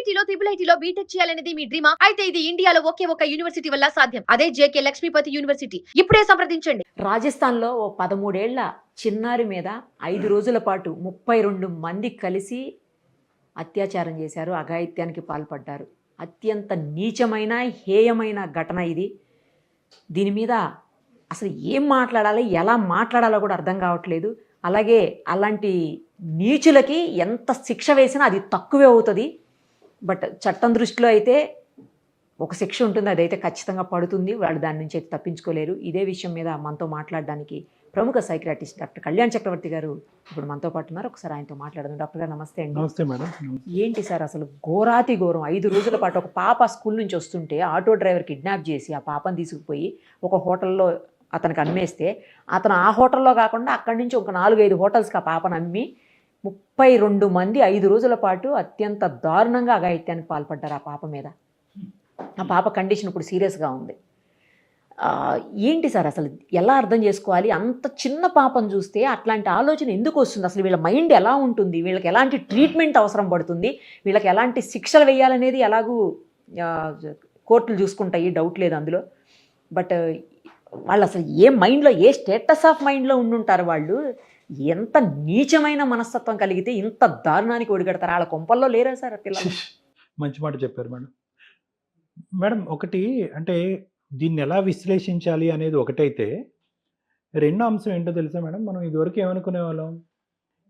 ఐఐటీలో IIITలో BTech చేయాలనేది మీ డ్రీమా? అయితే ఇది ఇండియాలో ఒకే ఒక యూనివర్సిటీ వల్ల సాధ్యం. అదే జేకే లక్ష్మీపతి యూనివర్సిటీ. ఇప్పుడే సంప్రదించండి. రాజస్థాన్‌లో ఓ 13 ఏళ్ల చిన్నారి మీద 5 రోజుల పాటు 32 మంది కలిసి అత్యాచారం చేశారు. అఘాయిత్యానికి పాల్పడ్డారు. అత్యంత నీచమైన, హేయమైన ఘటన ఇది. దీని మీద అసలు ఏం మాట్లాడాలి, ఎలా మాట్లాడాలో కూడా అర్థం కావట్లేదు. అలాగే అలాంటి నీచులకి ఎంత శిక్ష వేసినా అది తక్కువే అవుతుంది. బట్ చట్టం దృష్టిలో అయితే ఒక శిక్ష ఉంటుంది, అదైతే ఖచ్చితంగా పడుతుంది. వాళ్ళు దాని నుంచి అయితే తప్పించుకోలేరు. ఇదే విషయం మీద మనతో మాట్లాడడానికి ప్రముఖ సైకియాట్రిస్ట్ డాక్టర్ కళ్యాణ్ చక్రవర్తి గారు ఇప్పుడు మనతో పాటు ఉన్నారు. ఒకసారి ఆయనతో మాట్లాడదాం. డాక్టర్ గారు నమస్తే అండి. నమస్తే మేడం. ఏంటి సార్ అసలు ఘోరాతి ఘోరం, 5 రోజుల పాటు ఒక పాప స్కూల్ నుంచి వస్తుంటే ఆటో డ్రైవర్ కిడ్నాప్ చేసి ఆ పాపను తీసుకుపోయి ఒక హోటల్లో అతనికి అమ్మేస్తే, అతను ఆ హోటల్లో కాకుండా అక్కడి నుంచి ఒక 4-5 హోటల్స్కి ఆ పాపను అమ్మి 32 మంది 5 రోజుల పాటు అత్యంత దారుణంగా అఘాయిత్యానికి పాల్పడ్డారు ఆ పాప మీద. ఆ పాప కండిషన్ ఇప్పుడు సీరియస్గా ఉంది. ఏంటి సార్ అసలు ఎలా అర్థం చేసుకోవాలి? అంత చిన్న పాపను చూస్తే అట్లాంటి ఆలోచన ఎందుకు వస్తుంది? అసలు వీళ్ళ మైండ్ ఎలా ఉంటుంది? వీళ్ళకి ఎలాంటి ట్రీట్మెంట్ అవసరం పడుతుంది? వీళ్ళకి ఎలాంటి శిక్షలు వేయాలనేది ఎలాగూ కోర్టులు చూసుకుంటాయి, డౌట్ లేదు అందులో. బట్ వాళ్ళు అసలు ఏ మైండ్లో, ఏ స్టేటస్ ఆఫ్ మైండ్లో ఉండుంటారు వాళ్ళు? ఎంత నీచమైన మనస్తత్వం కలిగితే ఇంత దారుణానికి ఒడిగడతారు? వాళ్ళ కొంపల్లో లేరా సార్ పిల్లలు? మంచి మాట చెప్పారు మేడం. మేడం ఒకటి అంటే దీన్ని ఎలా విశ్లేషించాలి అనేది ఒకటైతే, రెండో అంశం ఏంటో తెలుసా మేడం? మనం ఇదివరకు ఏమనుకునే వాళ్ళం,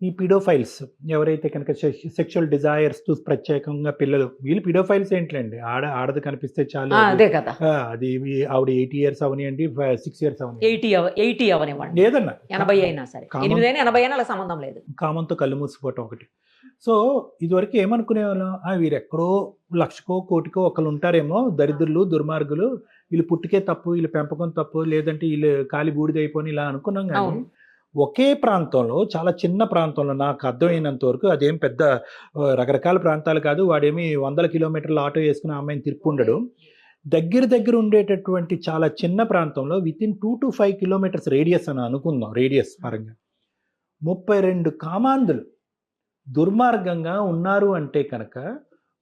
ఈ పిడోఫైల్స్ ఎవరైతే కనుక సెక్షువల్ డిజైర్స్ ప్రత్యేకంగా పిల్లలు, వీళ్ళు పిడోఫైల్స్ ఏంటండి, ఆడది కనిపిస్తే చాలు, అదే కదా, అది ఆవిడ 8 years అవనివ్వండి, 6 years అవని, 80 అవనివ్వండి, ఏదన్నా 80 అయినా సరే, 8 అయినా 80 అయినా అలా సంబంధం లేదు. కామంతో కళ్ళు మూసిపోవటం ఒకటి. సో ఇదివరకు ఏమనుకునే వాళ్ళం, వీరు ఎక్కడో 1,00,000కో 1,00,000కో ఒకళ్ళు ఉంటారేమో, దరిద్రులు దుర్మార్గులు, వీళ్ళు పుట్టుకే తప్పు, వీళ్ళు పెంపకం తప్పు, లేదంటే వీళ్ళు కాలి బూడిదైపోని ఇలా అనుకున్నాం. కానీ ఒకే ప్రాంతంలో, చాలా చిన్న ప్రాంతంలో, నాకు అర్థమైనంత వరకు అదేం పెద్ద రకరకాల ప్రాంతాలు కాదు, వాడేమి 100 kilometers ఆటో వేసుకుని ఆ అమ్మాయిని తిప్పుండడు. దగ్గర ఉండేటటువంటి చాలా చిన్న ప్రాంతంలో వితిన్ 2 to 5 kilometers రేడియస్ అని అనుకుందాం, రేడియస్ పరంగా 32 కామాంధులు దుర్మార్గంగా ఉన్నారు అంటే కనుక,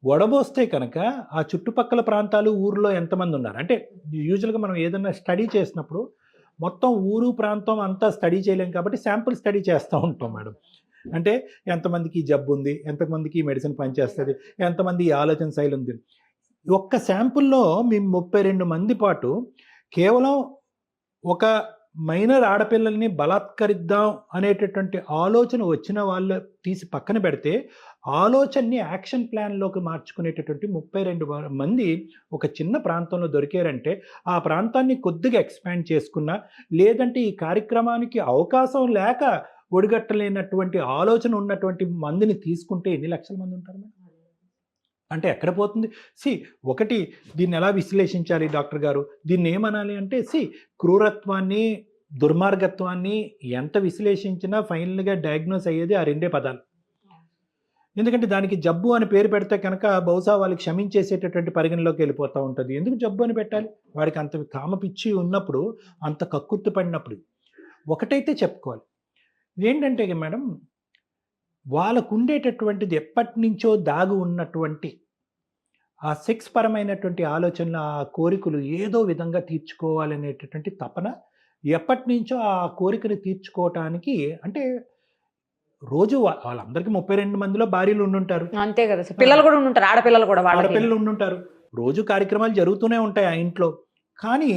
వడబోస్తే కనుక ఆ చుట్టుపక్కల ప్రాంతాలు, ఊర్లో ఎంతమంది ఉన్నారు అంటే, యూజువల్గా మనం ఏదైనా స్టడీ చేసినప్పుడు మొత్తం ఊరు ప్రాంతం అంతా స్టడీ చేయలేం కాబట్టి శాంపుల్ స్టడీ చేస్తూ ఉంటాం మేడం. అంటే ఎంతమందికి జబ్బు ఉంది, ఎంతమందికి మెడిసిన్ పనిచేస్తుంది, ఎంతమంది ఈ ఆలోచన శైలి ఉంది. ఒక్క శాంపుల్లో మేము 32 మంది పాటు కేవలం ఒక మైనర్ ఆడపిల్లల్ని బలాత్కరిద్దాం అనేటటువంటి ఆలోచన వచ్చిన వాళ్ళు తీసి పక్కన పెడితే, ఆలోచనని యాక్షన్ ప్లాన్లోకి మార్చుకునేటటువంటి 32 మంది ఒక చిన్న ప్రాంతంలో దొరికారంటే, ఆ ప్రాంతాన్ని కొద్దిగా ఎక్స్పాండ్ చేసుకున్నా, లేదంటే ఈ కార్యక్రమానికి అవకాశం లేక ఒడిగట్టలేనటువంటి ఆలోచన ఉన్నటువంటి మందిని తీసుకుంటే ఎన్ని లక్షల మంది ఉంటారు మేడం? అంటే ఎక్కడ పోతుంది? ఒకటి దీన్ని ఎలా విశ్లేషించాలి డాక్టర్ గారు? దీన్ని ఏమనాలి అంటే, క్రూరత్వాన్ని, దుర్మార్గత్వాన్ని ఎంత విశ్లేషించినా ఫైనల్గా డయాగ్నోస్ అయ్యేది ఆ 2 పదాలు. ఎందుకంటే దానికి జబ్బు అని పేరు పెడితే కనుక బహుశా వాళ్ళకి క్షమించేసేటటువంటి పరిగణలోకి వెళ్ళిపోతూ ఉంటుంది. ఎందుకు జబ్బు అని పెట్టాలి? వాడికి అంత కామపిచ్చి ఉన్నప్పుడు, అంత కక్కుర్తి పడినప్పుడు ఒకటైతే చెప్పుకోవాలి, ఏంటంటే మేడం, వాళ్ళకు ఉండేటటువంటిది ఎప్పటి నుంచో దాగి ఉన్నటువంటి ఆ సెక్స్ పరమైనటువంటి ఆలోచనలు, ఆ కోరికలు ఏదో విధంగా తీర్చుకోవాలనేటటువంటి తపన ఎప్పటి నుంచో ఆ కోరికను తీర్చుకోవటానికి, అంటే రోజు వాళ్ళందరికీ 32 మందిలో భార్యలు ఉండుంటారు, అంతే కదా, పిల్లలు కూడా ఉండుంటారు, ఆడపిల్లలు ఉండుంటారు, రోజు కార్యక్రమాలు జరుగుతూనే ఉంటాయి ఆ ఇంట్లో. కానీ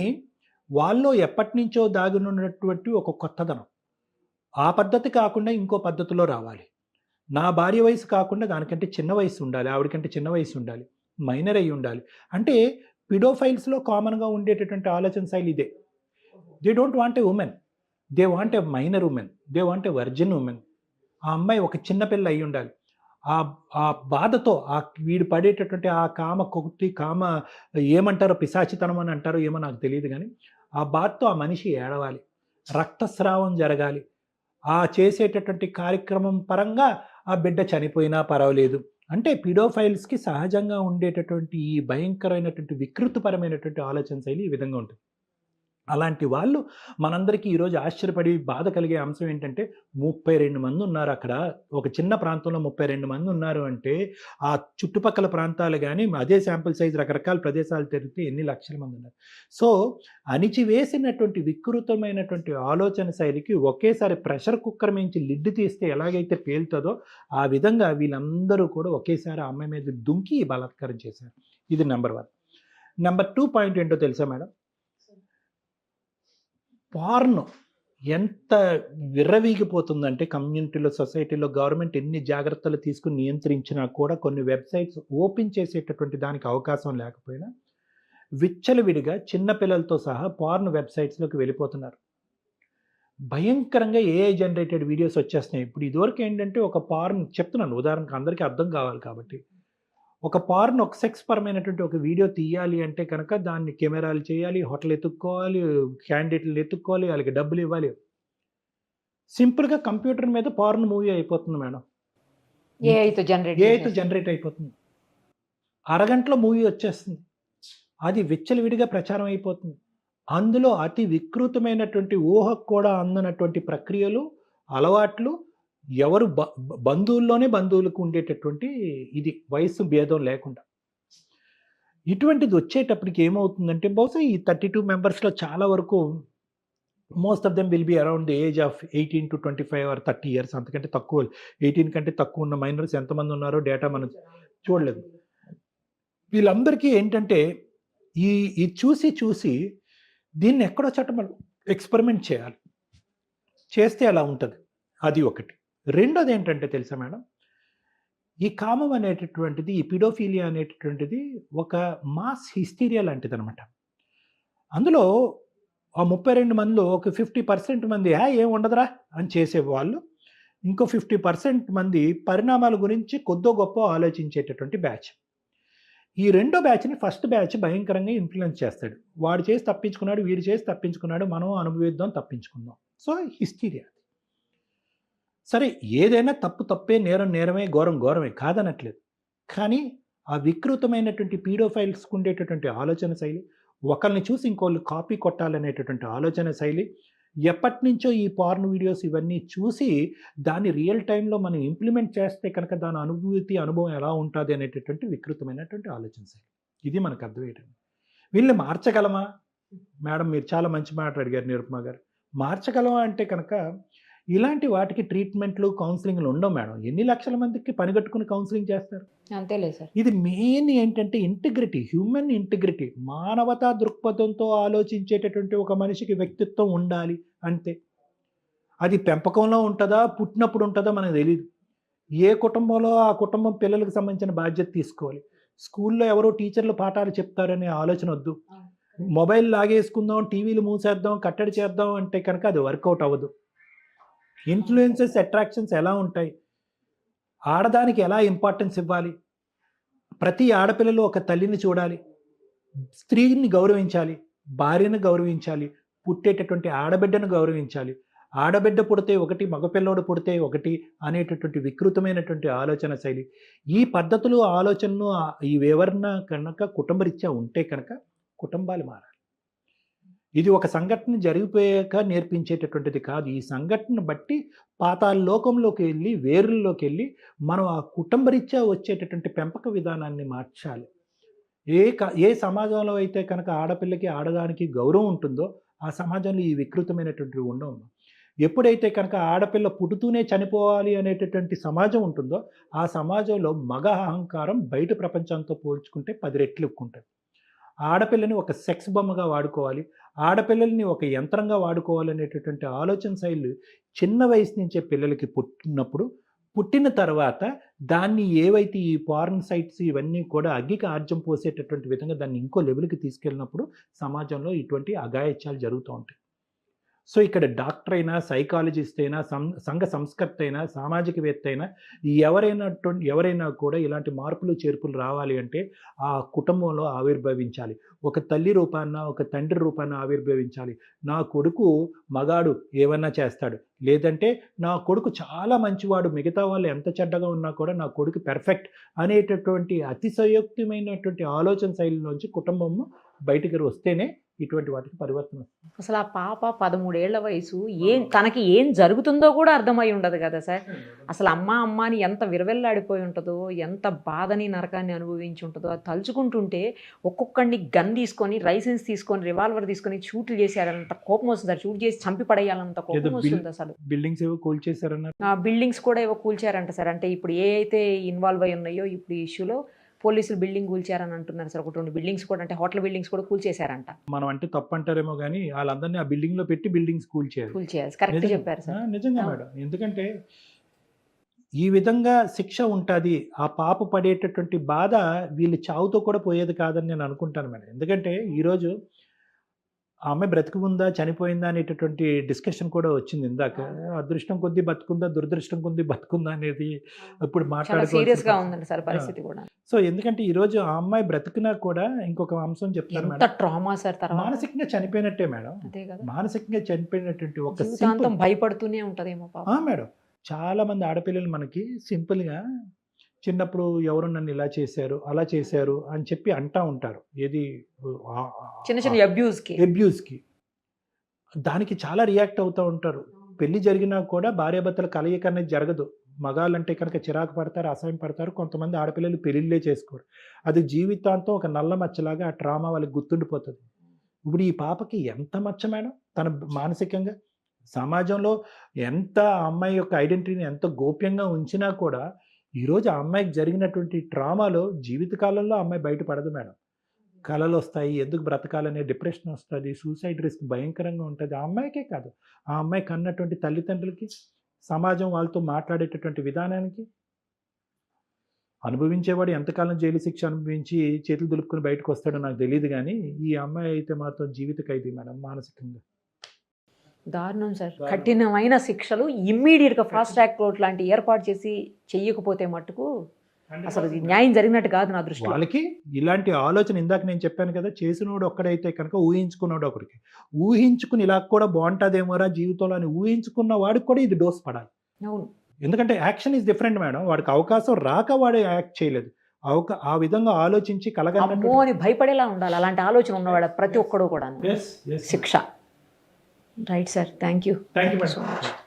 వాళ్ళు ఎప్పటి నుంచో దాగి ఉన్నటువంటి ఒక కొత్తదనం, ఆ పద్ధతి కాకుండా ఇంకో పద్ధతిలో రావాలి, నా భార్య వయసు కాకుండా దానికంటే చిన్న వయసు ఉండాలి, ఆవిడకంటే చిన్న వయసు ఉండాలి, మైనర్ అయి ఉండాలి. అంటే పిడోఫైల్స్లో కామన్గా ఉండేటటువంటి ఆలోచన శైలి ఇదే. They don't want a woman, they want a minor woman, they want a virgin woman. ఆ అమ్మాయి ఒక చిన్నపిల్ల అయి ఉండాలి. ఆ బాధతో, వీడు పడేటటువంటి ఆ కామ ఏమంటారో, పిశాచితనం అని అంటారో ఏమో నాకు తెలియదు, కానీ ఆ బాధతో ఆ మనిషి ఏడవాలి, రక్తస్రావం జరగాలి, ఆ చేసేటటువంటి కార్యక్రమం పరంగా ఆ బిడ్డ చనిపోయినా పర్వాలేదు. అంటే పిడోఫైల్స్కి సహజంగా ఉండేటటువంటి ఈ భయంకరమైనటువంటి వికృతిపరమైనటువంటి ఆలోచన శైలి ఈ విధంగా ఉంటుంది. అలాంటి వాళ్ళు మనందరికీ ఈరోజు ఆశ్చర్యపడి బాధ కలిగే అంశం ఏంటంటే 32 మంది ఉన్నారు అక్కడ. ఒక చిన్న ప్రాంతంలో 32 మంది ఉన్నారు అంటే ఆ చుట్టుపక్కల ప్రాంతాలు గానీ, అదే శాంపుల్ సైజ్ రకరకాల ప్రదేశాలు తిరిగితే ఎన్ని లక్షల మంది ఉన్నారు. సో, అణిచివేసినటువంటి వికృతమైనటువంటి ఆలోచన శైలికి ఒకేసారి ప్రెషర్ కుక్కర్ మించి లిడ్ తీస్తే ఎలాగైతే పేలుతుందో, ఆ విధంగా వీళ్ళందరూ కూడా ఒకేసారి ఆ అమ్మాయి మీద దుంకి ఈ బలాత్కారం చేశారు. ఇది నంబర్ 1. నంబర్ 2 పాయింట్ ఏంటో తెలుసా మేడం? పార్న్ ఎంత విర్రవీగిపోతుందంటే కమ్యూనిటీలో, సొసైటీలో గవర్నమెంట్ ఎన్ని జాగ్రత్తలు తీసుకుని నియంత్రించినా కూడా కొన్ని వెబ్సైట్స్ ఓపెన్ చేసేటటువంటి దానికి అవకాశం లేకపోయినా విచ్చలవిడిగా చిన్న పిల్లలతో సహా పార్న్ వెబ్సైట్స్లోకి వెళ్ళిపోతున్నారు. భయంకరంగా ఏఐ జనరేటెడ్ వీడియోస్ వచ్చేస్తున్నాయి. ఇప్పుడు ఇదివరకు ఏంటంటే ఒక పార్న్ చెప్తున్నాను ఉదాహరణకు అందరికీ అర్థం కావాలి కాబట్టి. ఒక పార్న్ ఒక సెక్స్ పరమైనటువంటి ఒక వీడియో తీయాలి అంటే కనుక దాన్ని కెమెరాలు చేయాలి, హోటల్ ఎత్తుక్కోవాలి, క్యాండిడేట్లు ఎత్తుక్కోవాలి, వాళ్ళకి డబ్బులు ఇవ్వాలి. సింపుల్గా కంప్యూటర్ మీద పార్న్ మూవీ అయిపోతుంది మేడం. ఏఐతో జనరేట్ అయిపోతుంది. అరగంటలో మూవీ వచ్చేస్తుంది. అది విచ్చలవిడిగా ప్రచారం అయిపోతుంది. అందులో అతి వికృతమైనటువంటి ఊహకు కూడా అందనటువంటి ప్రక్రియలు, అలవాట్లు, ఎవరు బంధువులకు ఉండేటటువంటి ఇది వయస్సు భేదం లేకుండా. ఇటువంటిది వచ్చేటప్పటికి ఏమవుతుందంటే బహుశా ఈ 32 మెంబర్స్లో చాలా వరకు most of them will be around the age of 18 to 25 or 30 years. అంతకంటే తక్కువ 18 కంటే తక్కువ ఉన్న మైనర్స్ ఎంతమంది ఉన్నారో డేటా మనం చూడలేదు. వీళ్ళందరికీ ఏంటంటే ఈ చూసి దీన్ని ఎక్కడో చోట మనం ఎక్స్పెరిమెంట్ చేయాలి. చేస్తే అలా ఉంటుంది. అది ఒకటి. రెండోది ఏంటంటే తెలుసా మేడం, ఈ కామం అనేటటువంటిది, ఈ పిడోఫీలియా అనేటటువంటిది ఒక మాస్ హిస్టీరియా లాంటిది అనమాట. అందులో ఆ 32 మందిలో ఒక 50% మంది ఏం ఉండదురా అని చేసేవాళ్ళు, ఇంకో 50% మంది పరిణామాల గురించి కొద్దో గొప్ప ఆలోచించేటటువంటి బ్యాచ్. ఈ రెండో బ్యాచ్ని ఫస్ట్ బ్యాచ్ భయంకరంగా ఇన్ఫ్లుయెన్స్ చేస్తాడు. వాడు చేసి తప్పించుకున్నాడు, వీడు చేసి తప్పించుకున్నాడు, మనం అనుభవిద్దాం, తప్పించుకుందాం. So hysteria. సరే, ఏదైనా తప్పే, నేరం నేరమే, ఘోరమే కాదనట్లేదు. కానీ ఆ వికృతమైనటువంటి పీడోఫైల్స్కి ఉండేటటువంటి ఆలోచన శైలి, ఒకరిని చూసి ఇంకోళ్ళు కాపీ కొట్టాలనేటటువంటి ఆలోచన శైలి, ఎప్పటి నుంచో ఈ పార్న్ వీడియోస్ ఇవన్నీ చూసి దాన్ని రియల్ టైంలో మనం ఇంప్లిమెంట్ చేస్తే కనుక దాని అనుభవం ఎలా ఉంటుంది అనేటటువంటి వికృతమైనటువంటి ఆలోచన శైలి. ఇది మనకు అర్థమయ్యేటండి. వీళ్ళని మార్చగలమా మేడం? మీరు చాలా మంచి మాట అడిగారు నిరుపమ గారు. మార్చగలమా అంటే కనుక ఇలాంటి వాటికి ట్రీట్మెంట్లు, కౌన్సిలింగ్లు ఉండవు మేడం. ఎన్ని లక్షల మందికి పనిగట్టుకుని కౌన్సిలింగ్ చేస్తారు? అంతేలే సార్. ఇది మెయిన్ ఏంటంటే ఇంటిగ్రిటీ, హ్యూమన్ ఇంటిగ్రిటీ, మానవతా దృక్పథంతో ఆలోచించేటటువంటి ఒక మనిషికి వ్యక్తిత్వం ఉండాలి అంతే. అది పెంపకంలో ఉంటుందా, పుట్టినప్పుడు ఉంటుందా మనకు తెలియదు. ఏ కుటుంబంలో ఆ కుటుంబం పిల్లలకు సంబంధించిన బాధ్యత తీసుకోవాలి. స్కూల్లో ఎవరో టీచర్లు పాఠాలు చెప్తారనే ఆలోచన వద్దు. మొబైల్ లాగేసుకుందాం, టీవీలు మూసేద్దాం, కట్టడి చేద్దాం అంటే కనుక అది వర్కౌట్ అవ్వదు. ఇన్ఫ్లుయెన్సెస్, అట్రాక్షన్స్ ఎలా ఉంటాయి, ఆడదానికి ఎలా ఇంపార్టెన్స్ ఇవ్వాలి, ప్రతి ఆడపిల్లలు ఒక తల్లిని చూడాలి, స్త్రీని గౌరవించాలి, భార్యను గౌరవించాలి, పుట్టేటటువంటి ఆడబిడ్డను గౌరవించాలి, ఆడబిడ్డ పుడితే ఒకటి, మగపిల్లోడు పుడితే ఒకటి అనేటటువంటి వికృతమైనటువంటి ఆలోచన శైలి. ఈ పద్ధతులు, ఆలోచనలు ఇవెవరన్నా కనుక కుటుంబరీత్యా ఉంటే కనుక కుటుంబాలు మారాలి. ఇది ఒక సంఘటన జరిగిపోయాక నేర్పించేటటువంటిది కాదు. ఈ సంఘటన బట్టి పాతాళ లోకంలోకి వెళ్ళి, వేరుల్లోకి వెళ్ళి మనం ఆ కుటుంబరీత్యా వచ్చేటటువంటి పెంపక విధానాన్ని మార్చాలి. ఏ సమాజంలో అయితే కనుక ఆడపిల్లకి, ఆడదానికి గౌరవం ఉంటుందో ఆ సమాజంలో ఈ వికృతమైనటువంటివి ఉండవు. ఎప్పుడైతే కనుక ఆడపిల్ల పుడుతూనే చనిపోవాలి అనేటటువంటి సమాజం ఉంటుందో ఆ సమాజంలో మగ అహంకారం బయట ప్రపంచంతో పోల్చుకుంటే 10 రెట్లు ఎక్కువ ఉంటుంది. ఆడపిల్లని ఒక సెక్స్ బొమ్మగా వాడుకోవాలి, ఆడపిల్లల్ని ఒక యంత్రంగా వాడుకోవాలనేటటువంటి ఆలోచన శైలి చిన్న వయసు నుంచే పిల్లలకి పుట్టిన తర్వాత దాన్ని ఏవైతే ఈ పార్న్ సైట్స్ ఇవన్నీ కూడా అగ్గికి ఆర్జం పోసేటటువంటి విధంగా దాన్ని ఇంకో లెవెల్కి తీసుకెళ్ళినప్పుడు సమాజంలో ఇటువంటి అఘాయిత్యాలు జరుగుతూ ఉంటాయి. సో ఇక్కడ డాక్టర్ అయినా, సైకాలజిస్ట్ అయినా, సంఘ సంస్కర్త అయినా, సామాజికవేత్త అయినా ఎవరైనా కూడా ఇలాంటి మార్పులు చేర్పులు రావాలి అంటే ఆ కుటుంబంలో ఆవిర్భవించాలి. ఒక తల్లి రూపాన, ఒక తండ్రి రూపాన ఆవిర్భవించాలి. నా కొడుకు మగాడు ఏమన్నా చేస్తాడు, లేదంటే నా కొడుకు చాలా మంచివాడు, మిగతా వాళ్ళు ఎంత చెడ్డగా ఉన్నా కూడా నా కొడుకు పెర్ఫెక్ట్ అనేటటువంటి అతిశయోక్తిమైనటువంటి ఆలోచన శైలిలోంచి కుటుంబం బయటికి వస్తేనే ఇటువంటి వాటికి పరివర్తన వస్తుంది. అసలు ఆ పాప 13 ఏళ్ల వయసు తనకి ఏం జరుగుతుందో కూడా అర్థమై ఉండదు కదా సార్. అసలు అమ్మ అని ఎంత విరవెల్లాడిపోయి ఉంటుందో, ఎంత బాధని నరకాన్ని అనుభవించి ఉంటుందో అది తలుచుకుంటుంటే ఒక్కొక్కడిని గన్ తీసుకొని, లైసెన్స్ తీసుకొని, రివాల్వర్ తీసుకొని షూట్లు చేసేయాలంత కోపం వస్తుంది సార్. షూట్ చేసి చంపి పడేయాలంత కోపం వస్తుంది అసలు. బిల్డింగ్స్ ఏవో కూల్చేశారన్నారు. బిల్డింగ్స్ కూడా ఏవో కూల్చారంట సార్. అంటే ఇప్పుడు ఏ అయితే ఇన్వాల్వ్ అయి ఉన్నాయో ఇప్పుడు ఈ ఇష్యూలో పోలీసులు బిల్డింగ్ కూల్చారని అంటున్నారు సార్. ఒకటి 2 బిల్డింగ్స్ కూడా, అంటే హోటల్ బిల్డింగ్స్ కూడా కూల్చేశారంట. మనం అంటే తప్పు అంటారేమో కానీ వాళ్ళందరినీ ఆ బిల్డింగ్ లో పెట్టి బిల్డింగ్స్ కూల్చేయాలి. కరెక్ట్ చెప్పారు సార్. నిజంగా మేడం. ఎందుకంటే ఈ విధంగా శిక్ష ఉంటుంది. ఆ పాప పడేటటువంటి బాధ వీళ్ళు చావుతో కూడా పోయేది కాదని నేను అనుకుంటాను మేడం. ఎందుకంటే ఈరోజు ఆ అమ్మాయి బ్రతికి ఉందా చనిపోయిందా అనేటటువంటి డిస్కషన్ కూడా వచ్చింది ఇందాక. అదృష్టం కొద్దీ బతుకుందా, దురదృష్టం కొద్దీ బతుకుందా అనేది ఇప్పుడు సీరియస్ గా ఉందండి సార్ పరిస్థితి కూడా. సో ఎందుకంటే ఈ రోజు ఆ అమ్మాయి బ్రతికినా కూడా ఇంకొక అంశం చెప్తారు మేడం, ట్రామా సార్. మానసికంగా చనిపోయినట్టే మేడం. అదే కదా, మానసికంగా చనిపోయినటువంటి ఒక జీవితాంతం భయపడుతూనే ఉంటదేమో పాపం. మేడం. చాలా మంది ఆడపిల్లలు మనకి సింపుల్ గా చిన్నప్పుడు ఎవరు నన్ను ఇలా చేశారు అలా చేశారు అని చెప్పి అంటా ఉంటారు. ఏది చిన్న అబ్యూస్కి దానికి చాలా రియాక్ట్ అవుతూ ఉంటారు. పెళ్లి జరిగినా కూడా భార్యాభర్తల కలయిక అనేది జరగదు. మగాళ్ళంటే కనుక చిరాకు పడతారు, అసహ్యం పడతారు. కొంతమంది ఆడపిల్లలు పెళ్ళిళ్ళే చేసుకోరు. అది జీవితాంతం ఒక నల్ల మచ్చలాగా ఆ ట్రామా వాళ్ళకి గుర్తుండిపోతుంది. ఇప్పుడు ఈ పాపకి ఎంత మచ్చ మేడం, తన మానసికంగా సమాజంలో ఎంత అమ్మాయి యొక్క ఐడెంటిటీని ఎంత గోప్యంగా ఉంచినా కూడా ఈరోజు ఆ అమ్మాయికి జరిగినటువంటి ట్రామాలో జీవితకాలంలో అమ్మాయి బయటపడదు మేడం. కళలు వస్తాయి, ఎందుకు బ్రతకాలనే డిప్రెషన్ వస్తుంది, సూసైడ్ రిస్క్ భయంకరంగా ఉంటుంది. ఆ అమ్మాయికే కాదు, ఆ అమ్మాయి కన్నటువంటి తల్లిదండ్రులకి, సమాజం వాళ్ళతో మాట్లాడేటటువంటి విధానానికి. అనుభవించేవాడు ఎంతకాలం జైలు శిక్ష అనుభవించి చేతులు దులుపుకొని బయటకు వస్తాడో నాకు తెలియదు, కానీ ఈ అమ్మాయి అయితే మాత్రం జీవిత ఖైదీ మేడం మానసికంగా. దారుణం సార్. కఠినమైన శిక్షలు ఇమ్మీడియట్గా ఫాస్ట్ ట్రాక్ కోర్ట్ లాంటి ఏర్పాటు చేసి చెయ్యకపోతే మట్టుకు అసలు న్యాయం జరిగినట్టు కాదు నా దృష్టిలో. వాళ్ళకి ఇలాంటి ఆలోచన ఇందాక నేను చెప్పాను కదా, చేసినోడు ఒక్కడైతే కనుక ఊహించుకున్నాడు ఒకరికి, ఊహించుకుని ఇలా కూడా బాగుంటుందేమోరా జీవితంలో అని ఊహించుకున్న వాడికి కూడా ఇది డోస్ పడాలి. అవును, ఎందుకంటే యాక్షన్ ఈజ్ డిఫరెంట్ మేడం. వాడికి అవకాశం రాక వాడు యాక్ట్ చేయలేదు. ఆ విధంగా ఆలోచించి అమ్మో అని భయపడేలా ఉండాలి. అలాంటి ఆలోచన ఉన్నవాడు ప్రతి ఒక్కడు కూడా. శిక్ష. Right sir, thank you madam.